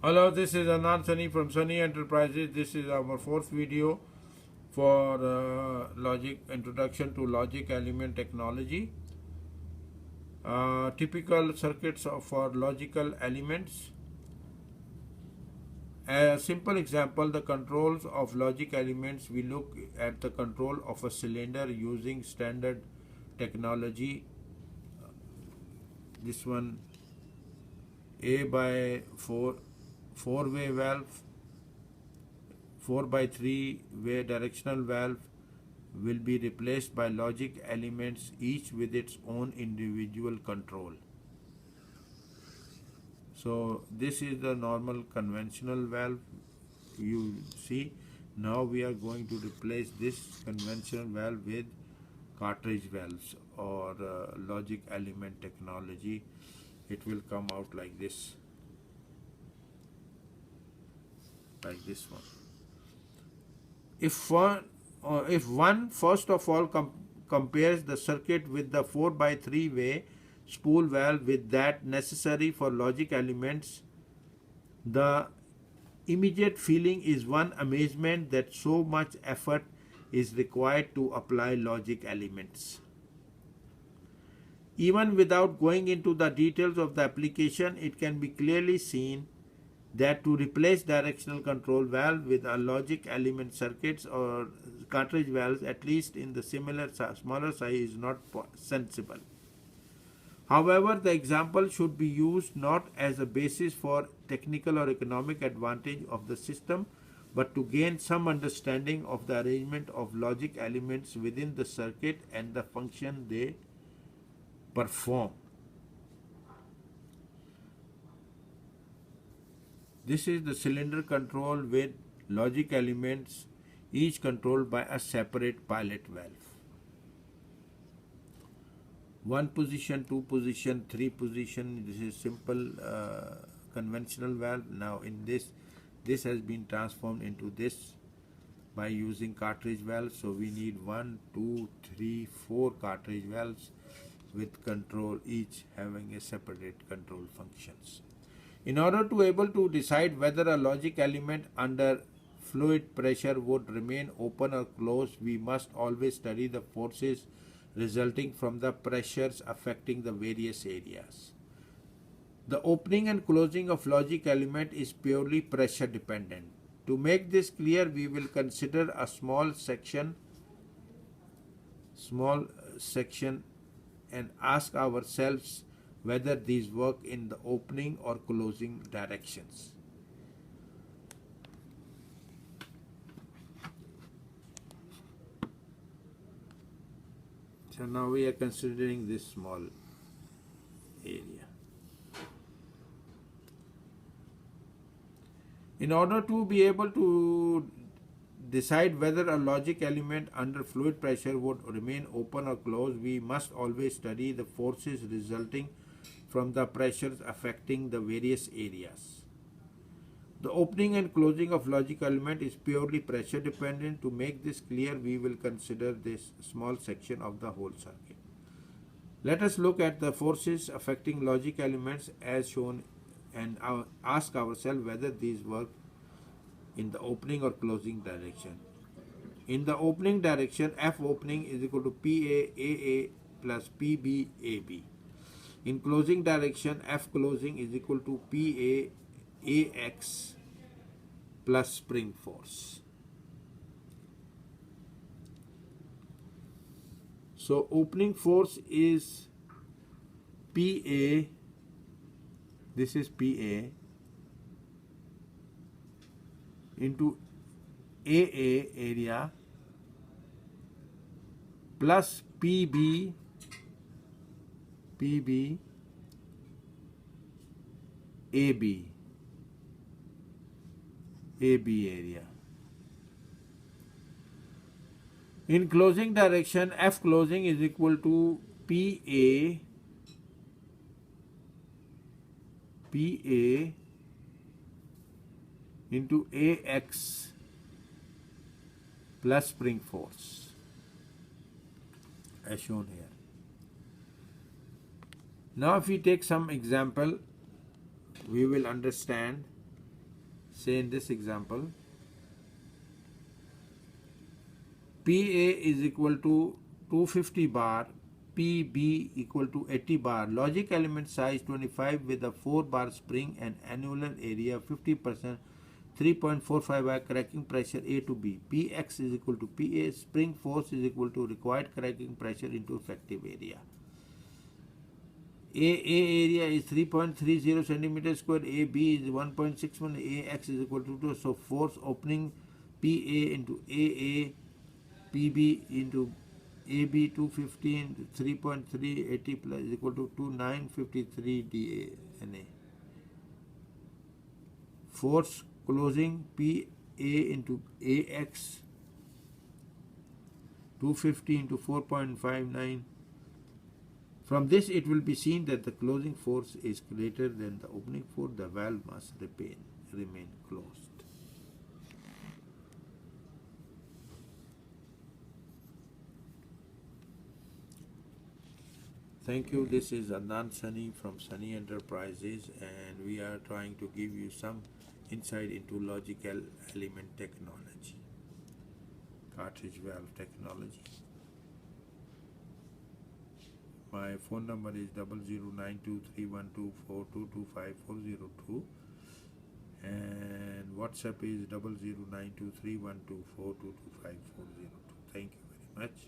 Hello, this is Anand Sunny from Sunny Enterprises. This is our fourth video for logic introduction to logic element technology. Typical circuits for logical elements. A simple example, the controls of logic elements. We look at the control of a cylinder using standard technology. This one, A by 4 four-way valve, 4 by 3 way directional valve will be replaced by logic elements, each with its own individual control. So this is the normal conventional valve. You see, now we are going to replace this conventional valve with cartridge valves or logic element technology. It will come out like this one. If one first of all compares the circuit with the 4 by 3 way spool valve with that necessary for logic elements, the immediate feeling is one amazement that so much effort is required to apply logic elements. Even without going into the details of the application, it can be clearly seen that to replace directional control valve with a logic element circuits or cartridge valves, at least in the similar smaller size, is not sensible. However, the example should be used not as a basis for technical or economic advantage of the system, but to gain some understanding of the arrangement of logic elements within the circuit and the function they perform. This is the cylinder control with logic elements, each controlled by a separate pilot valve. 1 position, 2 position, 3 position. This is simple conventional valve. Now in this has been transformed into this by using cartridge valves. So we need 1, 2, 3, 4 cartridge valves with control, each having a separate control functions. In order to able to decide whether a logic element under fluid pressure would remain open or closed, we must always study the forces resulting from the pressures affecting the various areas. The opening and closing of logic element is purely pressure dependent. To make this clear, we will consider a small section and ask ourselves whether these work in the opening or closing directions. So now we are considering this small area. In order to be able to decide whether a logic element under fluid pressure would remain open or closed, we must always study the forces resulting from the pressures affecting the various areas. The opening and closing of logic element is purely pressure dependent. To make this clear, we will consider this small section of the whole circuit. Let us look at the forces affecting logic elements as shown and ask ourselves whether these work in the opening or closing direction. In the opening direction, F opening is equal to PA AA plus PB AB. In closing direction, F closing is equal to PA AX plus spring force. So opening force is PA, this is PA into AA area plus PB AB area. In closing direction, F closing is equal to PA into AX plus spring force as shown here. Now if we take some example, we will understand Say in this example, PA is equal to 250 bar, PB equal to 80 bar. Logic element size 25 with a 4 bar spring and annular area 50%, 3.45 bar cracking pressure A to B. Px is equal to Pa, spring force is equal to required cracking pressure into effective area. A area is 3.30 centimeter square, AB is 1.61, AX is equal to 2. So force opening PA into AA, PB into AB 215, 3.380 plus is equal to 2953 DA. Force closing PA into AX 250 into 4.59. From this it will be seen that the closing force is greater than the opening force. The valve must remain closed. Thank you. This is Adnan Sani from Sani Enterprises, and we are trying to give you some insight into logical element technology, cartridge valve technology. My phone number is 00923124225402, and WhatsApp is 00923124225402. Thank you very much.